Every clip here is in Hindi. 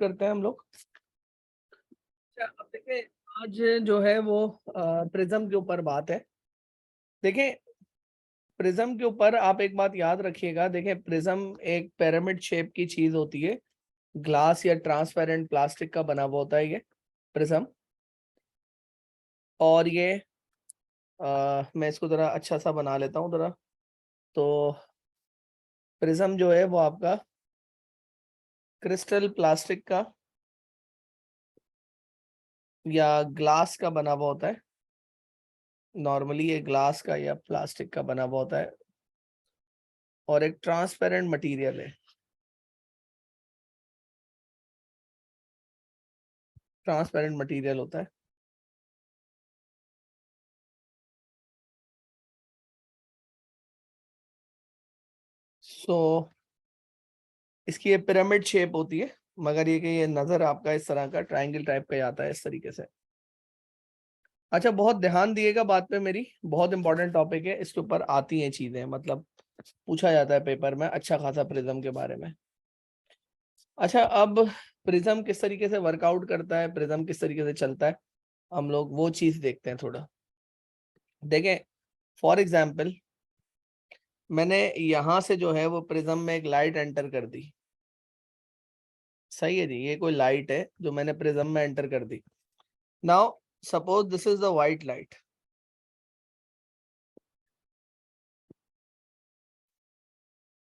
करते हैं हम लोग। अच्छा, अब देखें, आज जो है वो प्रिज्म के ऊपर बात है। देखें, प्रिज्म के ऊपर आप एक बात याद रखिएगा। देखें, प्रिज्म एक पिरामिड शेप की चीज होती है, ग्लास या ट्रांसपेरेंट प्लास्टिक का बना हुआ होता है ये प्रिज्म। और ये मैं इसको जरा अच्छा सा बना लेता हूँ जरा। तो प्रिज्म जो है वो आपका क्रिस्टल प्लास्टिक का या ग्लास का बना हुआ होता है। नॉर्मली ये ग्लास का या प्लास्टिक का बना हुआ होता है और एक ट्रांसपेरेंट मटेरियल है। ट्रांसपेरेंट मटेरियल होता है। सो इसकी ये पिरामिड शेप होती है, मगर ये कि ये नजर आपका इस तरह का ट्रायंगल टाइप का ही आता है इस तरीके से। अच्छा, बहुत ध्यान दिएगा बात पे मेरी, बहुत इंपॉर्टेंट टॉपिक है। इसके ऊपर आती हैं चीजें, मतलब पूछा जाता है पेपर में अच्छा खासा प्रिज्म के बारे में। अच्छा, अब प्रिज्म किस तरीके से वर्कआउट करता है, प्रिज्म किस तरीके से चलता है, हम लोग वो चीज देखते हैं थोड़ा। देखें, फॉर एग्जाम्पल मैंने यहां से जो है वो प्रिज्म में एक लाइट एंटर कर दी। सही है जी, ये कोई लाइट है जो मैंने प्रिज्म में एंटर कर दी। Now suppose this is the white light.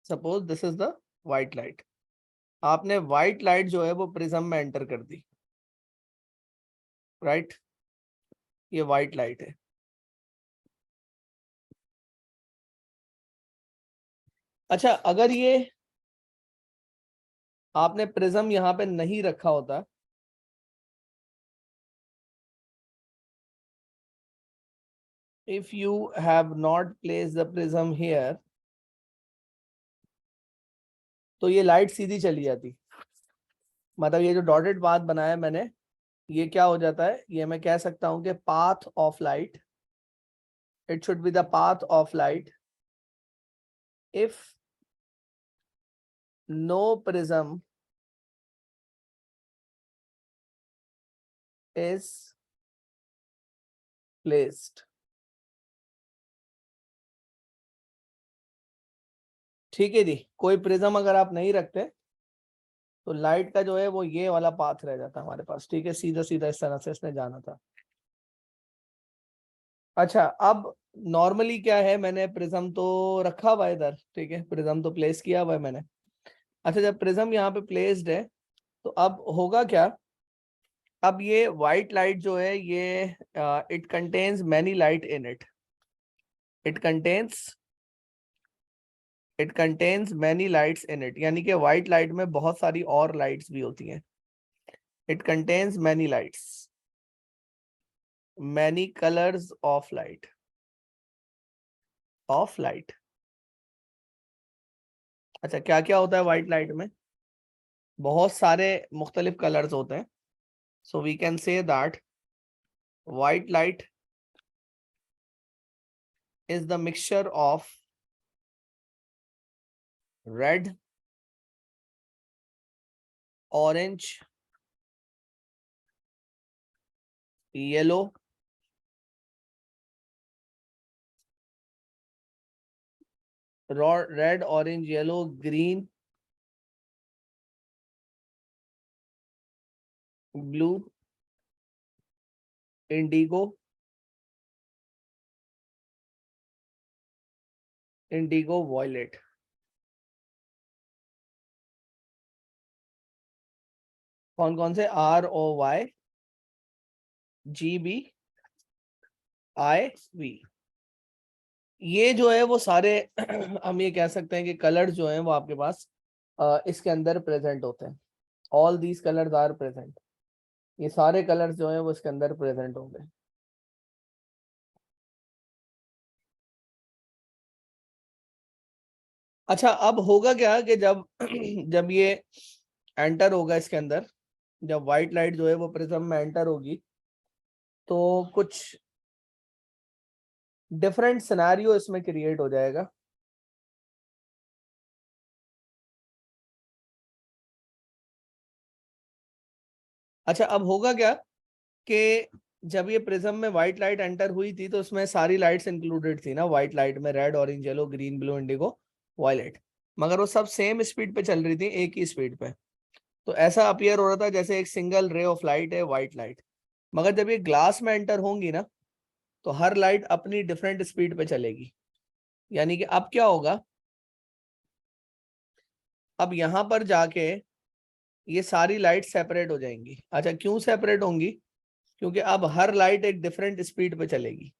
Suppose this is the white light. आपने व्हाइट लाइट जो है वो प्रिज्म में एंटर कर दी, राइट? ये व्हाइट लाइट है। अच्छा, अगर ये आपने प्रिज्म यहां पे नहीं रखा होता, if you have not placed the prism here, तो ये लाइट सीधी चली जाती। मतलब ये जो डॉटेड पाथ बनाया मैंने, ये क्या हो जाता है, ये मैं कह सकता हूं कि path of light, it should be the path of light if no prism is placed। ठीक है जी, कोई प्रिज्म अगर आप नहीं रखते तो लाइट का जो है वो ये वाला पाथ रह जाता हमारे पास। ठीक है, सीधा सीधा इस तरह से इसने जाना था। अच्छा, अब नॉर्मली क्या है, मैंने प्रिज्म तो रखा हुआ है इधर, ठीक है, प्रिज्म तो प्लेस किया हुआ है मैंने। अच्छा, जब प्रिज्म यहाँ पे प्लेस्ड है तो अब होगा क्या, अब ये व्हाइट लाइट जो है ये it contains many light in it. It contains many lights in it, यानी कि व्हाइट लाइट में बहुत सारी और लाइट्स भी होती हैं। It contains many lights, many colours of light, of light. अच्छा, क्या क्या होता है व्हाइट लाइट में? बहुत सारे मुख्तलिफ कलर्स होते हैं। So we can say that white light is the mixture of red, orange, yellow, red, orange, yellow, green, blue, indigo, violet। कौन कौन से? ROYGBIV। ये जो है वो सारे हम ये कह सकते हैं कि कलर जो हैं वो आपके पास इसके अंदर प्रेजेंट होते हैं। All these colours are present. ये सारे कलर्स जो हैं वो इसके अंदर प्रेजेंट होंगे। अच्छा, अब होगा क्या कि जब जब ये एंटर होगा इसके अंदर, जब व्हाइट लाइट जो है वो प्रिज्म में एंटर होगी तो कुछ डिफरेंट सिनेरियो इसमें क्रिएट हो जाएगा। अच्छा, अब होगा क्या कि जब ये प्रिज्म में व्हाइट लाइट एंटर हुई थी तो उसमें सारी लाइट्स इंक्लूडेड थी ना, व्हाइट लाइट में red, orange, yellow, green, blue, indigo, violet, मगर वो सब सेम स्पीड पे चल रही थी, एक ही स्पीड पे। तो ऐसा अपीयर हो रहा था जैसे एक सिंगल रे ऑफ लाइट है, व्हाइट लाइट। मगर जब ये ग्लास में एंटर होंगी ना, तो हर लाइट अपनी डिफरेंट स्पीड पे चलेगी। यानी कि अब क्या होगा, अब यहां पर जाके ये सारी लाइट सेपरेट हो जाएंगी। अच्छा, क्यों सेपरेट होंगी? क्योंकि अब हर लाइट एक डिफरेंट स्पीड पे चलेगी,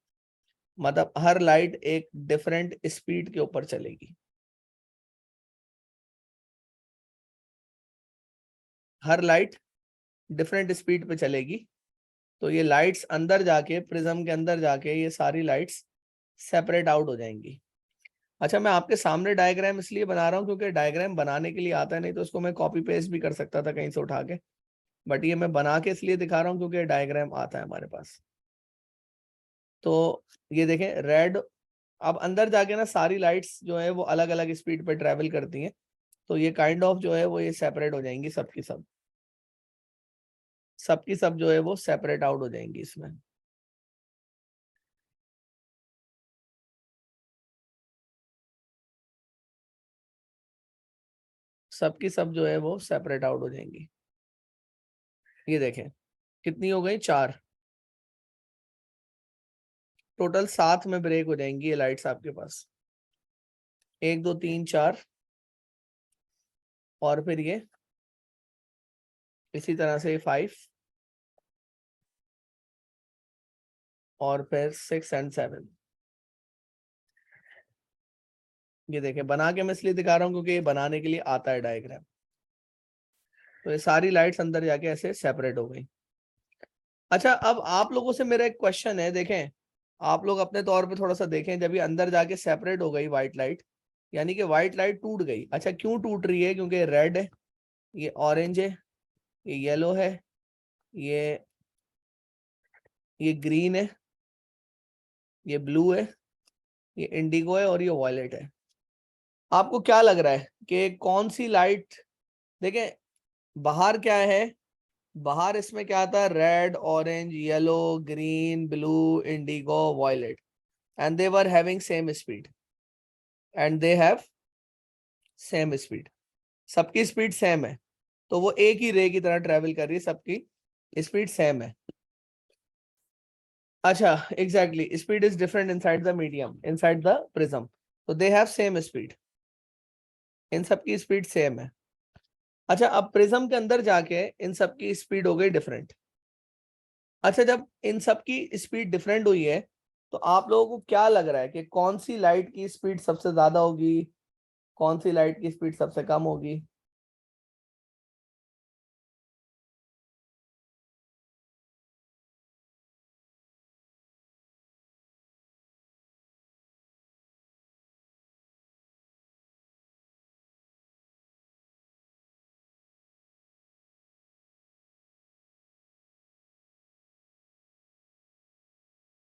मतलब हर लाइट एक डिफरेंट स्पीड के ऊपर चलेगी। हर लाइट डिफरेंट स्पीड पे चलेगी। तो ये लाइट्स अंदर जाके, प्रिज्म के अंदर जाके ये सारी लाइट्स सेपरेट आउट हो जाएंगी। अच्छा, मैं आपके सामने डायग्राम इसलिए बना रहा हूँ क्योंकि डायग्राम बनाने के लिए आता है, नहीं तो उसको मैं कॉपी पेस्ट भी कर सकता था कहीं से उठा के। बट ये मैं बना के इसलिए दिखा रहा हूँ क्योंकि डायग्राम आता है हमारे पास। तो ये देखें, रेड, अब अंदर जाके ना सारी लाइट्स जो है वो अलग अलग स्पीड पे ट्रेवल करती हैं। तो ये काइंड ऑफ जो है वो ये सेपरेट हो जाएंगी, सबकी सब, सबकी सब जो है वो सेपरेट आउट हो जाएंगी इसमें। सबकी सब जो है वो सेपरेट आउट हो जाएंगी। ये देखें, कितनी हो गई? 4। टोटल 7 में ब्रेक हो जाएंगी ये लाइट्स आपके पास। 1 2 3 4, और फिर ये इसी तरह से 5, और फिर 6 एंड 7। ये देखें, बना के मैं इसलिए दिखा रहा हूँ क्योंकि ये बनाने के लिए आता है डायग्राम। तो ये सारी लाइट्स अंदर जाके ऐसे सेपरेट हो गई। अच्छा, अब आप लोगों से मेरा एक क्वेश्चन है, देखें आप लोग अपने तौर पे थोड़ा सा देखें। जब ये अंदर जाके सेपरेट हो गई व्हाइट लाइट, यानी कि व्हाइट लाइट टूट गई। अच्छा, क्यों टूट रही है? क्योंकि रेड है, ये ऑरेंज है, ये येलो है, ये ये ग्रीन है, ये ब्लू है, ये इंडिगो है, और ये वॉयलेट है। आपको क्या लग रहा है कि कौन सी लाइट? देखें, बाहर क्या है, बाहर इसमें क्या आता है? Red, orange, yellow, green, blue, indigo, violet, and they were having same speed, and they have same speed. सबकी स्पीड सेम है, तो वो एक ही रे की तरह ट्रेवल कर रही है, सबकी स्पीड सेम है। अच्छा, exactly, speed is different inside the medium, inside the prism, तो दे हैव सेम स्पीड, इन सबकी स्पीड सेम है। अच्छा, अब प्रिज्म के अंदर जाके इन सबकी स्पीड हो गई डिफरेंट। अच्छा, जब इन सबकी स्पीड डिफरेंट हुई है, तो आप लोगों को क्या लग रहा है कि कौन सी लाइट की स्पीड सबसे ज्यादा होगी, कौन सी लाइट की स्पीड सबसे कम होगी?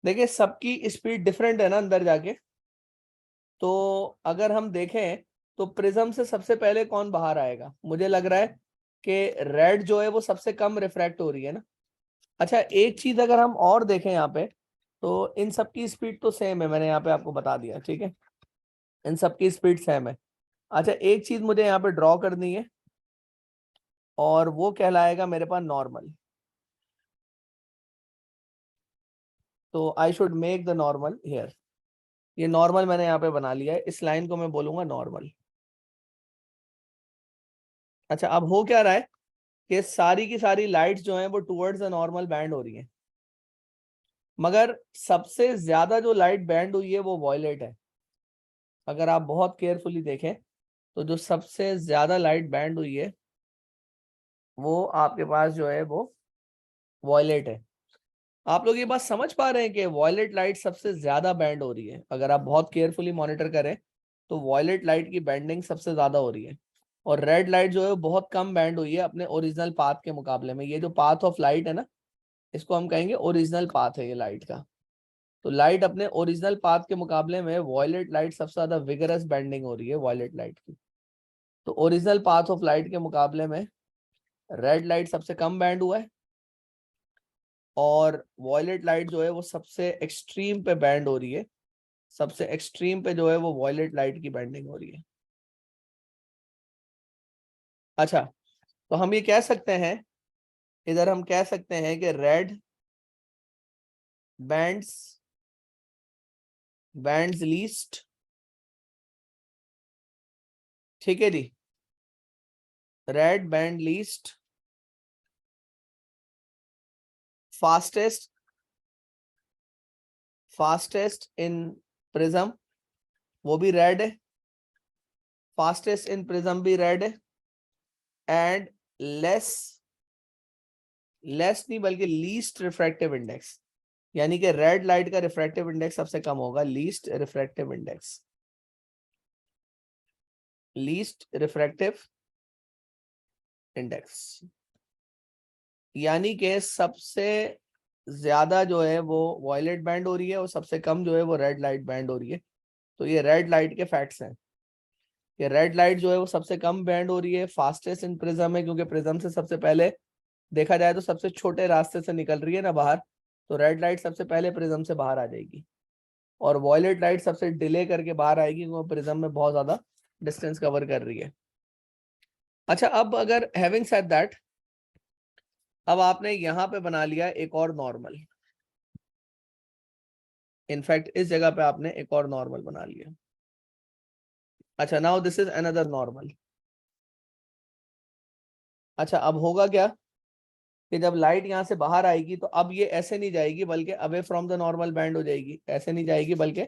देखिए, सबकी स्पीड डिफरेंट है ना अंदर जाके। तो अगर हम देखें तो प्रिज्म से सबसे पहले कौन बाहर आएगा? मुझे लग रहा है कि रेड जो है वो सबसे कम रिफ्रैक्ट हो रही है ना। अच्छा, एक चीज अगर हम और देखें यहाँ पे, तो इन सबकी स्पीड तो सेम है, मैंने यहाँ पे आपको बता दिया, ठीक है, इन सबकी स्पीड सेम है। अच्छा, एक चीज मुझे यहाँ पे ड्रॉ करनी है, और वो कहलाएगा मेरे पास नॉर्मल। तो I should make the normal here. ये नॉर्मल मैंने यहाँ पे बना लिया है, इस लाइन को मैं बोलूंगा नॉर्मल। अच्छा, अब हो क्या रहा है कि सारी की सारी लाइट्स जो हैं वो टुवर्ड्स द नॉर्मल बैंड हो रही हैं, मगर सबसे ज्यादा जो लाइट बैंड हुई है वो वॉयलेट है। अगर आप बहुत केयरफुली देखें तो जो सबसे ज्यादा लाइट बैंड हुई है वो आपके पास जो है वो वॉयलेट है। आप लोग ये बात समझ पा रहे हैं कि वॉयलेट लाइट सबसे ज्यादा बैंड हो रही है? अगर आप बहुत केयरफुली मॉनिटर करें तो वॉयलेट लाइट की बैंडिंग सबसे ज्यादा हो रही है, और रेड लाइट जो है वो बहुत कम बैंड हुई है अपने ओरिजिनल पाथ के मुकाबले में। ये जो पाथ ऑफ लाइट है ना, इसको हम कहेंगे ओरिजिनल पाथ है ये लाइट का। तो लाइट अपने ओरिजिनल पाथ के मुकाबले में वॉयलेट लाइट सबसे ज्यादा विगरस बैंडिंग हो रही है वॉयलेट लाइट की। तो ओरिजिनल पाथ ऑफ लाइट के मुकाबले में रेड लाइट सबसे कम बैंड हुआ है, और वॉयलेट लाइट जो है वो सबसे एक्सट्रीम पे बैंड हो रही है, सबसे एक्सट्रीम पे जो है वो वॉयलेट लाइट की बैंडिंग हो रही है। अच्छा, तो हम ये कह सकते हैं, इधर हम कह सकते हैं कि रेड बैंड्स लीस्ट, ठीक है जी, red band least fastest in prism, वो भी रेड है, फास्टेस्ट इन प्रिज्म भी रेड है, एंड लेस नहीं बल्कि लीस्ट रिफ्रैक्टिव इंडेक्स, यानी कि रेड लाइट का रिफ्रैक्टिव इंडेक्स सबसे कम होगा, लीस्ट रिफ्रैक्टिव इंडेक्स, यानी कि सबसे ज्यादा जो है वो वॉयलेट बैंड हो रही है और सबसे कम जो है वो रेड लाइट बैंड हो रही है। तो ये रेड लाइट के फैक्ट्स हैं। ये रेड लाइट जो है वो सबसे कम बैंड हो रही है, फास्टेस्ट इन प्रिज्म है, क्योंकि प्रिज्म से सबसे पहले देखा जाए तो सबसे छोटे रास्ते से निकल रही है ना बाहर, तो रेड लाइट सबसे पहले प्रिज्म से बाहर आ जाएगी, और वॉयलेट लाइट सबसे डिले करके बाहर आएगी क्योंकि प्रिज्म में बहुत ज्यादा डिस्टेंस कवर कर रही है। अच्छा, अब अगर हैविंग सेड दैट, अब आपने यहाँ पे बना लिया एक और नॉर्मल, इनफैक्ट इस जगह पे आपने एक और नॉर्मल बना लिया। अच्छा, now this is another normal. अच्छा, अब होगा क्या कि जब लाइट यहाँ से बाहर आएगी तो अब ये ऐसे नहीं जाएगी बल्कि away from the normal band हो जाएगी, ऐसे नहीं जाएगी बल्कि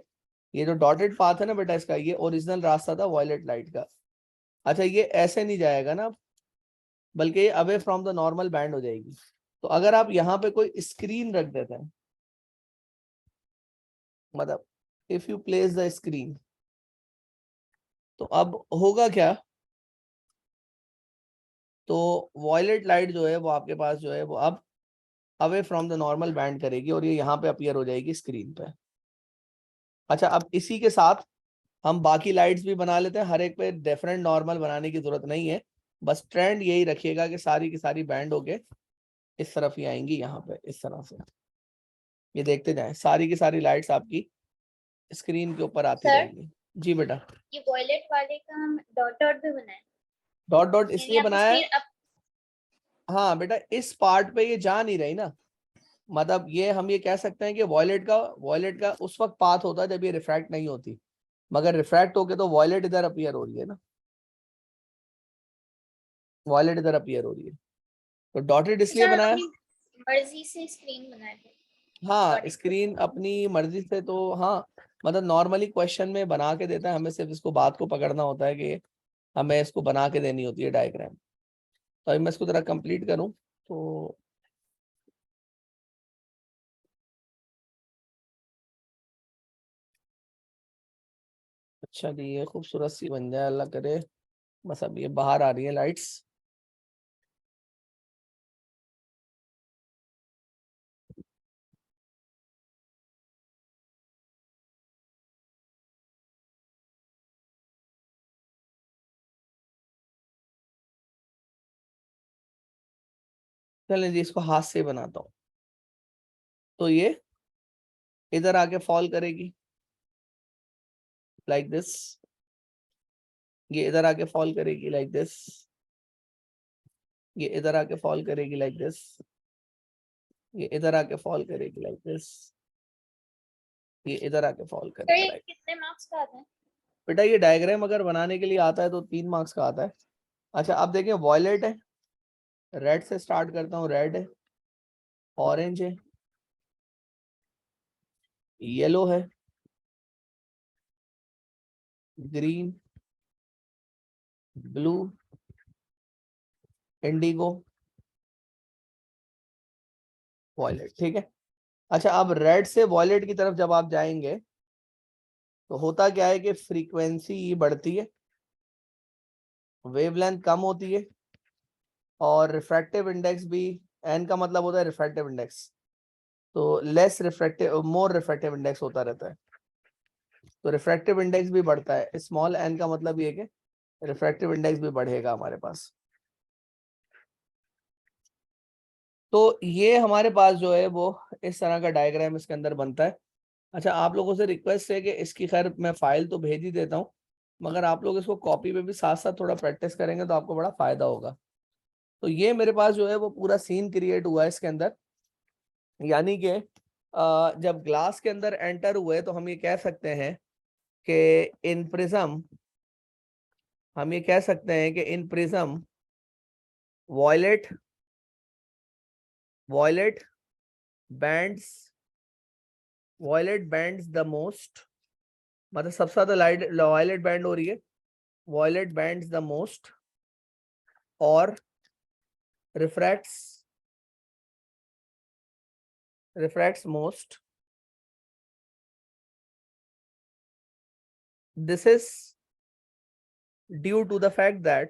ये जो डॉटेड पाथ है ना बेटा इसका, ये ओरिजिनल रास्ता था वॉयलेट लाइट का। अच्छा, ये ऐसे नहीं जाएगा ना, बल्कि ये away from the normal band हो जाएगी। तो अगर आप यहाँ पे कोई स्क्रीन रख देते हैं, मतलब if you place the screen, तो अब होगा क्या, तो वॉयलेट लाइट जो है वो आपके पास जो है वो अब away from the normal band करेगी और ये यहाँ पे अपीयर हो जाएगी स्क्रीन पे। अच्छा, अब इसी के साथ हम बाकी लाइट्स भी बना लेते हैं, हर एक पे डिफरेंट नॉर्मल बनाने की जरूरत नहीं है, बस ट्रेंड यही रखिएगा कि सारी की सारी बैंड होके इस तरफ ही आएंगी, यहाँ पे इस तरह से। ये देखते जाएं, सारी की सारी लाइट्स आपकी स्क्रीन के ऊपर आती रहेंगी। जी बेटा, ये वॉयलेट वाले का हम डॉट डॉट भी बनाए, डॉट डॉट यानी इसलिए आपकी बनाया है, स्क्रीन अब हाँ बेटा इस पार्ट पे ये जा नहीं रही ना, मतलब ये हम ये कह सकते हैं कि वॉयलेट का उस वक्त पाथ होता है जब ये रिफ्रैक्ट नहीं होती, मगर रिफ्रैक्ट होके तो वॉयलेट इधर अपीयर हो रही है ना, वॉयलेट इधर अपीयर हो रही है, तो डॉटेड इसलिए अच्छा बनाया। अपनी मर्जी से स्क्रीन बनाए थे हाँ, डॉटेड को। स्क्रीन अपनी मर्जी से, तो हाँ मतलब नॉर्मली क्वेश्चन में बना के देता है, हमें सिर्फ इसको बात को पकड़ना होता है कि हमें इसको बना के देनी होती है डायग्राम। तो अभी मैं इसको जरा कंप्लीट करूं तो अच्छा जी, ये खूबसूरत सी बन जाए अल्लाह करे। बस अब ये बाहर आ रही है लाइट्स। चलें जी, इसको हाथ से बनाता हूँ। तो ये इधर आके फॉल करेगी लाइक दिस, ये इधर आके फॉल करेगी लाइक दिस, ये इधर आके फॉल करेगी लाइक दिस, ये इधर आके फॉल करेगी लाइक दिस, ये इधर आके फॉल तो करेगा ये लाइक। कितने मार्क्स का आता है? बेटा ये डायग्राम अगर बनाने के लिए आता है तो 3 मार्क्स का आता है। अच्छा, अब देखिए वॉयलेट है, रेड से स्टार्ट करता हूँ, रेड है, ऑरेंज है, येलो है, ग्रीन, ब्लू, इंडिगो, वॉयलेट, ठीक है। अच्छा, अब रेड से वॉयलेट की तरफ जब आप जाएंगे तो होता क्या है कि फ्रीक्वेंसी बढ़ती है, वेवलेंथ कम होती है, और रिफ्रैक्टिव इंडेक्स भी, एन का मतलब होता है रिफ्रैक्टिव इंडेक्स, तो लेस रिफ्रैक्टिव मोर रिफ्रैक्टिव इंडेक्स होता रहता है, तो रिफ्रैक्टिव इंडेक्स भी बढ़ता है। स्मॉल एन का मतलब ये कि रिफ्रैक्टिव इंडेक्स भी बढ़ेगा हमारे पास। तो ये हमारे पास जो है वो इस तरह का डायग्राम इसके अंदर बनता है। अच्छा, आप लोगों से रिक्वेस्ट है कि इसकी खैर मैं फाइल तो भेज ही देता हूँ, मगर आप लोग इसको कॉपी पे भी साथ साथ थोड़ा प्रैक्टिस करेंगे तो आपको बड़ा फायदा होगा। तो ये मेरे पास जो है वो पूरा सीन क्रिएट हुआ है इसके अंदर, यानी कि जब ग्लास के अंदर एंटर हुए तो हम ये कह सकते हैं कि इन प्रिज्म, हम ये कह सकते हैं कि in prism violet violet bands violet bands the most, मतलब सबसे ज्यादा लाइट वॉयलेट बैंड हो रही है, वॉयलेट बैंड्स द मोस्ट, और refracts most. This is due to the fact that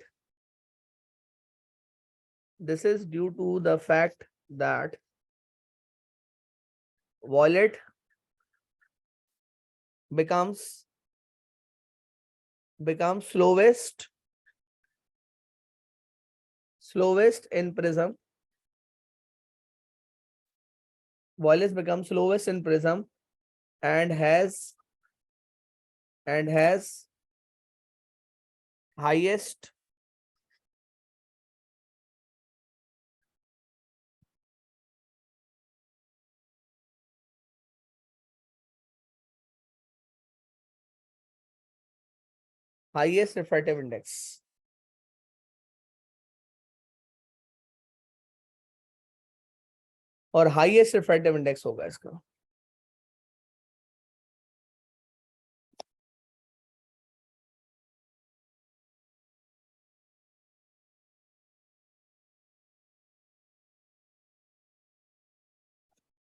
violet becomes slowest in prism. Violet becomes slowest in prism and has highest refractive index. और हाईएस्ट रिफ्रैक्टिव इंडेक्स होगा इसका।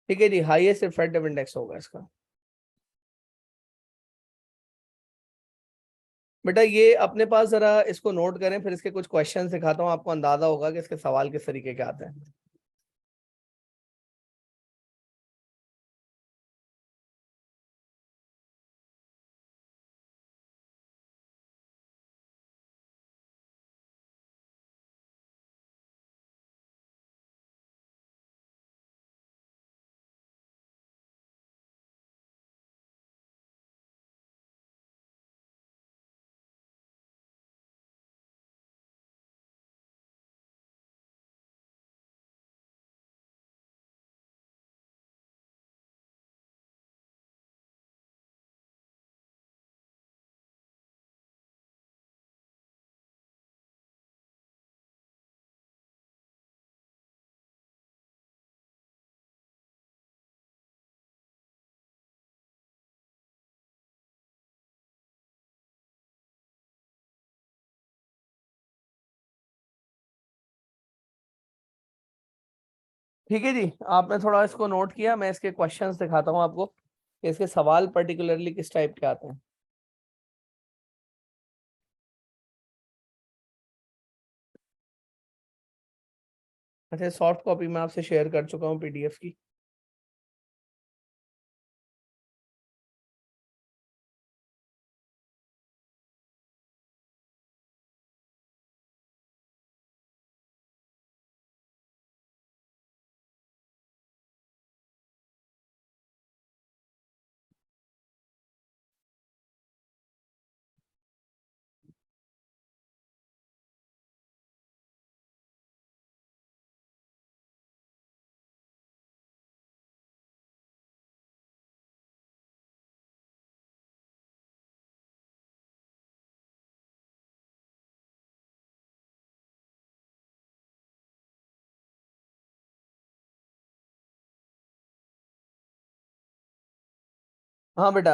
ठीक है जी, हाईएस्ट रिफ्रैक्टिव इंडेक्स होगा इसका। बेटा ये अपने पास जरा इसको नोट करें, फिर इसके कुछ क्वेश्चन दिखाता हूँ, आपको अंदाजा होगा कि इसके सवाल किस तरीके के आते हैं। ठीक है जी, आपने थोड़ा इसको नोट किया, मैं इसके क्वेश्चंस दिखाता हूँ आपको कि इसके सवाल पर्टिकुलरली किस टाइप के आते हैं। अच्छा, सॉफ्ट कॉपी मैं आपसे शेयर कर चुका हूँ पीडीएफ की। हाँ बेटा,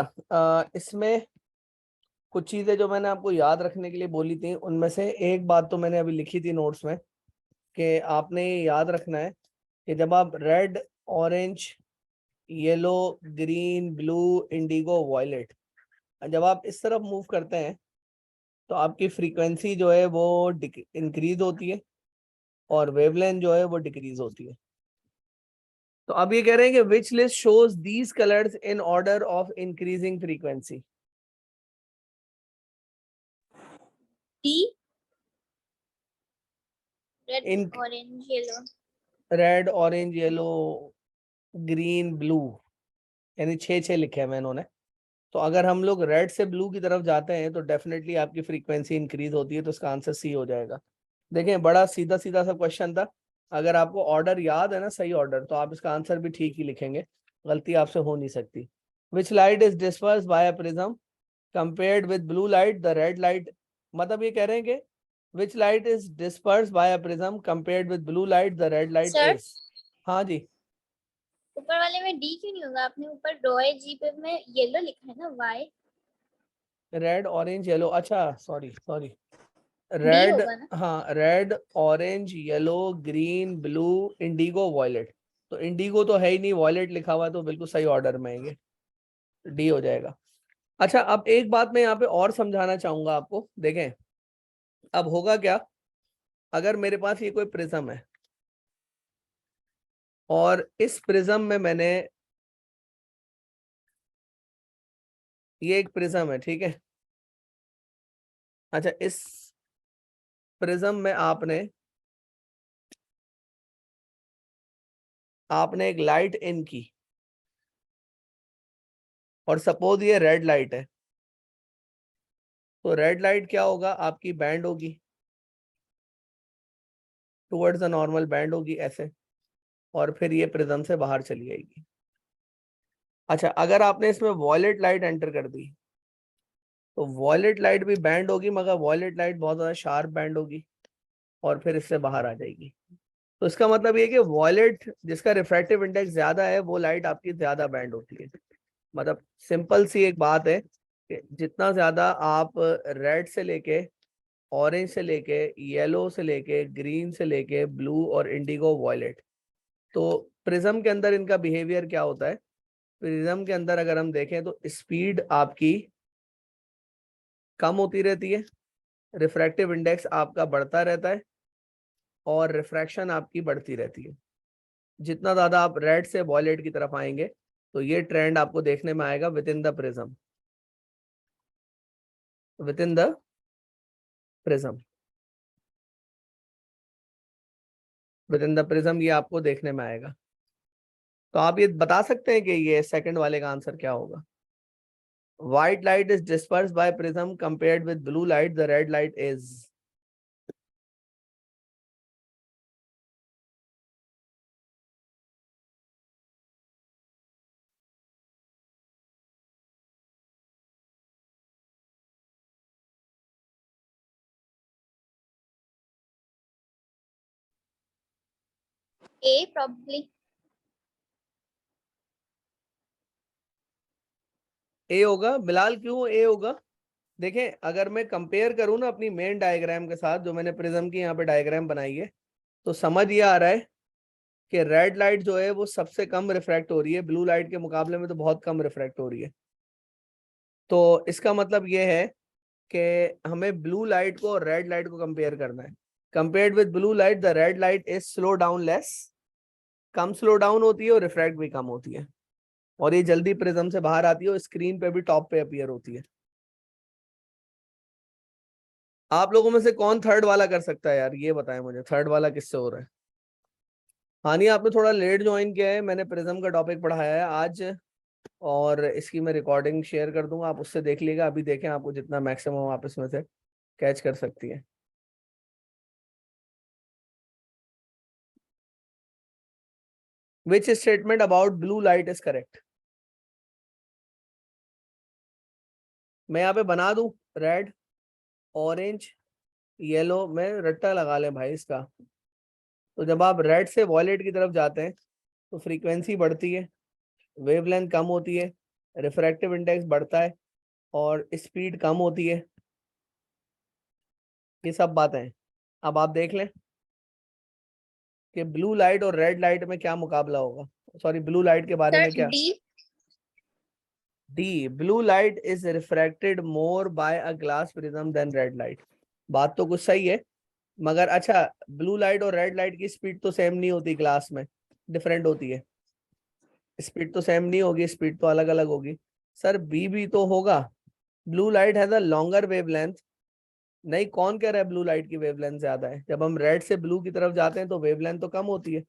इसमें कुछ चीजें जो मैंने आपको याद रखने के लिए बोली थी, उनमें से एक बात तो मैंने अभी लिखी थी नोट्स में, कि आपने ये याद रखना है कि जब आप red, orange, yellow, green, blue, indigo, violet, जब आप इस तरफ मूव करते हैं तो आपकी फ्रीक्वेंसी जो है वो इंक्रीज होती है और वेवलेंथ जो है वो डिक्रीज होती है। तो अब ये कह रहे हैं कि विच list shows these colours in order of increasing frequency. D, red, in orange, yellow. Red orange yellow green blue, यानी 6 लिखे हैं इन्होंने। तो अगर हम लोग रेड से ब्लू की तरफ जाते हैं तो डेफिनेटली आपकी फ्रीक्वेंसी इंक्रीज होती है, तो इसका आंसर सी हो जाएगा। देखें बड़ा सीधा सीधा सा क्वेश्चन था। अगर आपको ऑर्डर याद है ना, सही ऑर्डर, तो आप इसका आंसर भी ठीक ही लिखेंगे, गलती आपसे हो नहीं सकती। Which light is disperse by a prism compared with blue light, the red light, मतलब ये कह रहे हैं कि which light is disperse by a prism compared with blue light, the red light sir is. हाँ जी। ऊपर वाले में डी क्यों नहीं होगा? आपने ऊपर रॉय जी पे में येलो लिखा है ना, वाई। रेड ऑरेंज येलो, अच्छा सॉरी सॉरी, डी रेड, होगा ना। हाँ red orange yellow green blue indigo violet, तो इंडिगो तो है ही नहीं, वॉयलेट लिखा हुआ है, तो बिल्कुल सही ऑर्डर में है ये, डी हो जाएगा। अच्छा अब एक बात मैं यहाँ पे और समझाना चाहूंगा आपको, देखें अब होगा क्या, अगर मेरे पास ये कोई प्रिज्म है और इस प्रिज्म में मैंने, ये एक प्रिज्म है ठीक है, अच्छा इस प्रिज्म में आपने आपने एक लाइट इन की, और सपोज ये रेड लाइट है, तो रेड लाइट क्या होगा, आपकी बैंड होगी टुवर्ड्स द नॉर्मल, बैंड होगी ऐसे, और फिर ये प्रिज्म से बाहर चली जाएगी। अच्छा अगर आपने इसमें वॉयलेट लाइट एंटर कर दी, तो वॉयलेट लाइट भी बैंड होगी, मगर वॉयलेट लाइट बहुत ज्यादा शार्प बैंड होगी, और फिर इससे बाहर आ जाएगी। तो इसका मतलब ये कि वॉयलेट जिसका रिफ्रैक्टिव इंडेक्स ज्यादा है, वो लाइट आपकी ज्यादा बैंड होती है। मतलब सिंपल सी एक बात है कि जितना ज्यादा आप रेड से लेके, ऑरेंज से लेके, येलो से लेके, ग्रीन से लेके, ब्लू और इंडिगो वॉयलेट, तो प्रिज्म के अंदर इनका बिहेवियर क्या होता है, प्रिज्म के अंदर अगर हम देखें तो स्पीड आपकी कम होती रहती है, रिफ्रैक्टिव इंडेक्स आपका बढ़ता रहता है, और रिफ्रैक्शन आपकी बढ़ती रहती है। जितना ज्यादा आप रेड से वॉयलेट की तरफ आएंगे, तो ये ट्रेंड आपको देखने में आएगा with in the prism, with in the prism, with in the prism, ये आपको देखने में आएगा। तो आप ये बता सकते हैं कि ये सेकंड वाले का आंसर क्या होगा। White light is disperse by prism compared with blue light, the red light is. A probably. A होगा बिलाल, क्यों ए होगा? देखें अगर मैं कंपेयर करूं ना अपनी मेन डायग्राम के साथ, जो मैंने प्रिज्म की यहाँ पे डायग्राम बनाई है, तो समझ ये आ रहा है कि रेड लाइट जो है वो सबसे कम रिफ्रैक्ट हो रही है, ब्लू लाइट के मुकाबले में तो बहुत कम रिफ्रैक्ट हो रही है। तो इसका मतलब ये है कि हमें ब्लू लाइट को और रेड लाइट को कंपेयर करना है। Compared with blue light, the red light is slow down less, come slow down होती है और रिफ्रैक्ट भी कम होती है, और ये जल्दी प्रिज्म से बाहर आती है और स्क्रीन पे भी टॉप पे अपीयर होती है। आप लोगों में से कौन थर्ड वाला कर सकता है यार, ये बताएं मुझे, थर्ड वाला किससे हो रहा है? हाँ नहीं, आपने थोड़ा लेट ज्वाइन किया है, मैंने प्रिज्म का टॉपिक पढ़ाया है आज, और इसकी मैं रिकॉर्डिंग शेयर कर दूंगा, आप उससे देख लीजिएगा, अभी देखें आपको जितना मैक्सिमम आप इसमें से कैच कर सकती है। Which statement about blue light is correct? मैं यहाँ पे बना दूं रेड ऑरेंज येलो, में रट्टा लगा लें भाई इसका। तो जब आप रेड से वॉयलेट की तरफ जाते हैं तो फ्रीक्वेंसी बढ़ती है, वेवलेंथ कम होती है, रिफ्रैक्टिव इंडेक्स बढ़ता है, और स्पीड कम होती है। ये सब बातें हैं। अब आप देख लें कि ब्लू लाइट और रेड लाइट में क्या मुकाबला होगा, सॉरी ब्लू लाइट के बारे सर में क्या। D. D, blue light is refracted more by a glass prism than red light. बात तो कुछ सही है, मगर अच्छा ब्लू लाइट और रेड लाइट की स्पीड तो सेम नहीं होती, ग्लास में डिफरेंट होती है, स्पीड तो सेम नहीं होगी, स्पीड तो अलग अलग होगी। सर बी भी तो होगा, blue light has a longer wavelength. नहीं, कौन कह रहा है ब्लू लाइट की वेवलेंथ ज्यादा है? जब हम रेड से ब्लू की तरफ जाते हैं तो वेवलेंथ तो कम होती है,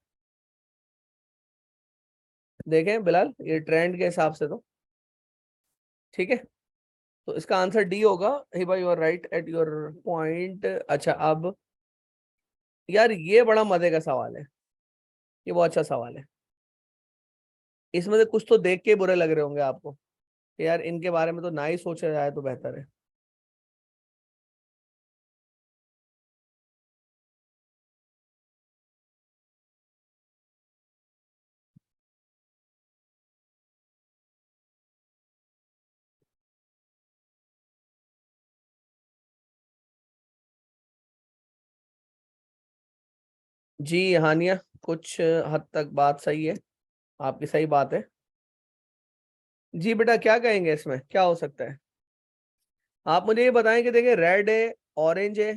देखें बिलाल, ये ट्रेंड के हिसाब से तो ठीक है। तो इसका आंसर डी होगा। Hiba you are right at your point. अच्छा अब यार ये बड़ा मजे का सवाल है, ये बहुत अच्छा सवाल है। इसमें से कुछ तो देख के बुरे लग रहे होंगे आपको कि यार इनके बारे में तो ना ही सोचा जाए तो बेहतर है। जी हानिया, कुछ हद तक बात सही है, आपकी सही बात है। जी बेटा, क्या कहेंगे इसमें क्या हो सकता है? आप मुझे ये बताएं कि देखिए रेड है, ऑरेंज है,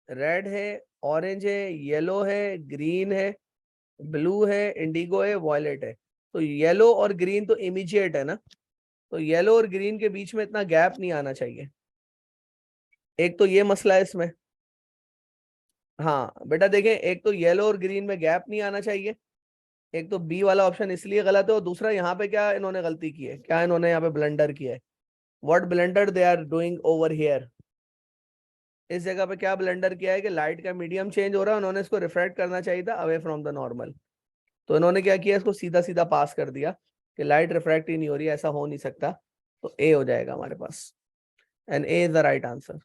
रेड है, ऑरेंज है, येलो है, ग्रीन है, ब्लू है, इंडिगो है, वॉयलेट है। तो येलो और ग्रीन तो इमीडिएट है ना, तो येलो और ग्रीन के बीच में इतना गैप नहीं आना चाहिए। एक तो ये मसला है इसमें। हाँ बेटा देखें, एक तो येलो और ग्रीन में गैप नहीं आना चाहिए, एक तो बी वाला ऑप्शन इसलिए गलत है, और दूसरा यहाँ पे क्या इन्होंने गलती की है, क्या इन्होंने यहाँ पे ब्लंडर किया है? What blunder they are doing over here? इस जगह पे क्या ब्लंडर किया है कि लाइट का मीडियम चेंज हो रहा है, उन्होंने इसको रिफ्रेक्ट करना चाहिए था अवे फ्रॉम द नॉर्मल। तो इन्होंने क्या किया, इसको सीधा सीधा पास कर दिया कि लाइट रिफ्रैक्ट ही नहीं हो रही, ऐसा हो नहीं सकता। तो ए हो जाएगा हमारे पास, and A is the right answer.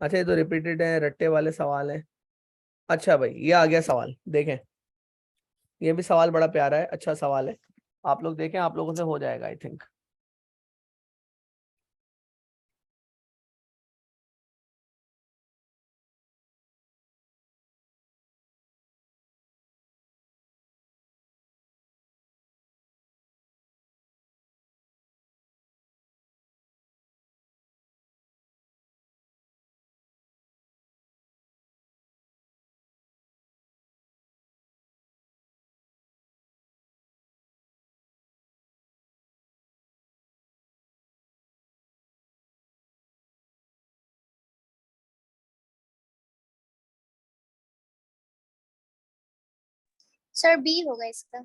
अच्छा ये तो रिपीटेड है, रट्टे वाले सवाल है। अच्छा भाई ये आ गया सवाल, देखें ये भी सवाल बड़ा प्यारा है, अच्छा सवाल है। आप लोग देखें, आप लोगों से हो जाएगा आई थिंक। सर बी होगा इसका।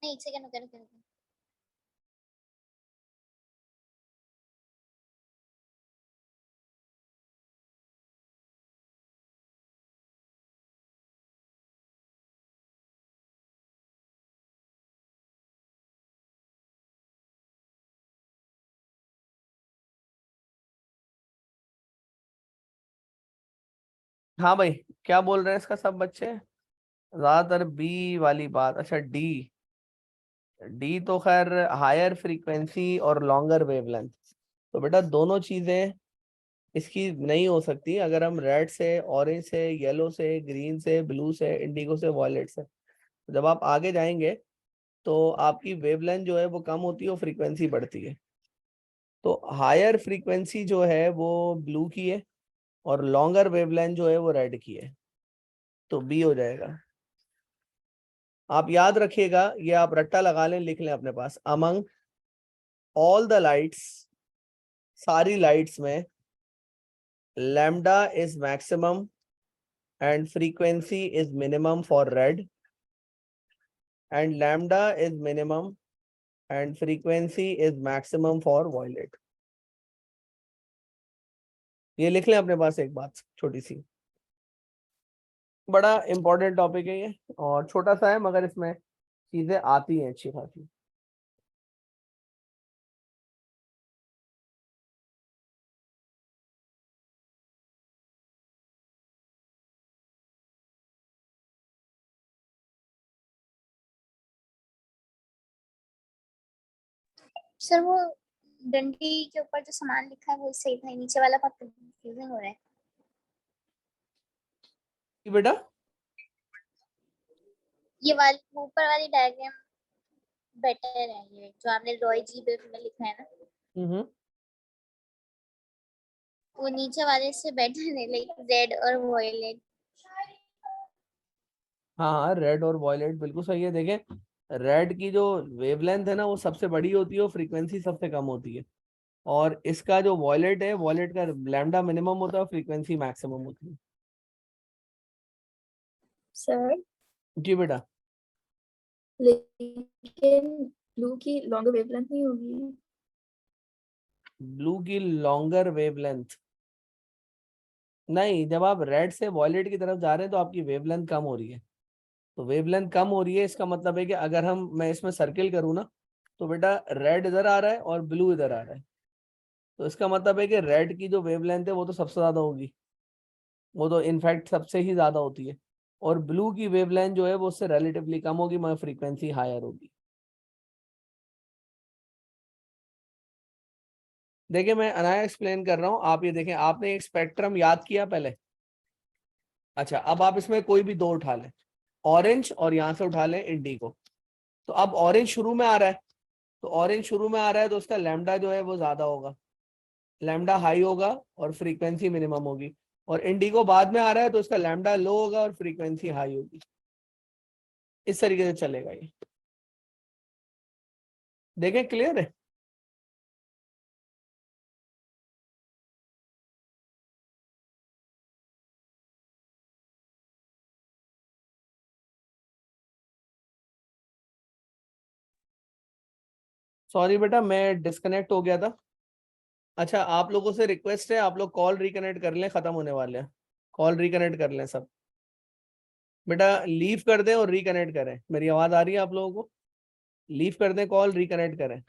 नहीं, एक सेकंड रुकिए। हाँ भाई, क्या बोल रहे हैं इसका सब बच्चे? ज्यादातर बी वाली बात। अच्छा डी, डी तो खैर हायर फ्रीक्वेंसी और लॉन्गर वेवलेंथ। तो बेटा दोनों चीजें इसकी नहीं हो सकती अगर हम रेड से, ऑरेंज से, येलो से, ग्रीन से, ब्लू से, इंडिगो से, वॉयलेट से। जब आप आगे जाएंगे तो आपकी वेवलेंथ जो है वो कम होती है और फ्रीक्वेंसी बढ़ती है। तो हायर फ्रीक्वेंसी जो है वो ब्लू की है, और लॉन्गर वेवलेंथ जो है वो रेड की है। तो बी हो जाएगा। आप याद रखिएगा, ये आप रट्टा लगा लें, लिख लें अपने पास, अमंग ऑल द लाइट्स, सारी लाइट्स में lambda is maximum and frequency is minimum for red, and lambda is minimum and frequency is maximum for violet. ये लिख लें अपने पास एक बात छोटी सी। बड़ा इंपॉर्टेंट टॉपिक है ये, और छोटा सा है मगर इसमें चीजें आती हैं अच्छी खासी। सर वो डंडी के ऊपर जो सामान लिखा है वो सही था, नीचे वाला बहुत कंफ्यूजिंग हो रहा है। बेटा ये वाली ऊपर वाली डायग्राम बेटर है, ये जो आपने रॉय जी बिल्ड में लिखा है ना, हम्म। वो नीचे वाले से बेटर है, लाइक रेड और वॉयलेट। हाँ हाँ, रेड और वॉयलेट बिल्कुल सही है। देखें रेड की जो वेवलेंथ है ना वो सबसे बड़ी होती है और फ्रीक्वेंसी सबसे कम होती है। और इसका जो वॉयलेट है, वॉयलेट का लैम्डा मिनिमम होता है, फ्रीक्वेंसी मैक्सिमम होती है। सर जी बेटा। लेकिन ब्लू की लॉन्गर वेवलेंथ नहीं होगी। ब्लू की लॉन्गर वेवलेंथ नहीं, जब आप रेड से वॉयलेट की तरफ जा रहे हैं तो आपकी वेवलेंथ कम हो रही है। तो वेवलेंथ कम हो रही है, इसका मतलब है कि अगर मैं इसमें सर्किल करूँ ना, तो बेटा रेड इधर आ रहा है और ब्लू इधर आ रहा है। तो इसका मतलब है कि रेड की जो वेवलेंथ है वो तो सबसे ज्यादा होगी, वो तो इनफैक्ट सबसे ही ज्यादा होती है। और ब्लू की वेवलेंथ जो है वो उससे रिलेटिवली कम होगी, मगर फ्रीक्वेंसी हायर होगी। देखिए मैं अनाया एक्सप्लेन कर रहा हूँ, आप ये देखें, आपने एक स्पेक्ट्रम याद किया पहले। अच्छा, अब आप इसमें कोई भी दो उठा लें, ऑरेंज और यहाँ से उठा लें इंडिगो। तो अब ऑरेंज शुरू में आ रहा है, तो ऑरेंज शुरू में आ रहा है तो उसका लैम्डा जो है वो ज्यादा होगा, लैम्डा हाई होगा और फ्रीक्वेंसी मिनिमम होगी। और इंडिगो बाद में आ रहा है तो उसका लैम्डा लो होगा और फ्रीक्वेंसी हाई होगी। इस तरीके से चलेगा ये। देखें क्लियर है? सॉरी बेटा, मैं डिस्कनेक्ट हो गया था। अच्छा, आप लोगों से रिक्वेस्ट है, आप लोग कॉल रिकनेक्ट कर लें, खत्म होने वाले हैं। कॉल रिकनेक्ट कर लें सब। बेटा लीव कर दें और रिकनेक्ट करें। मेरी आवाज आ रही है आप लोगों को? लीव कर दें कॉल, रिकनेक्ट करें।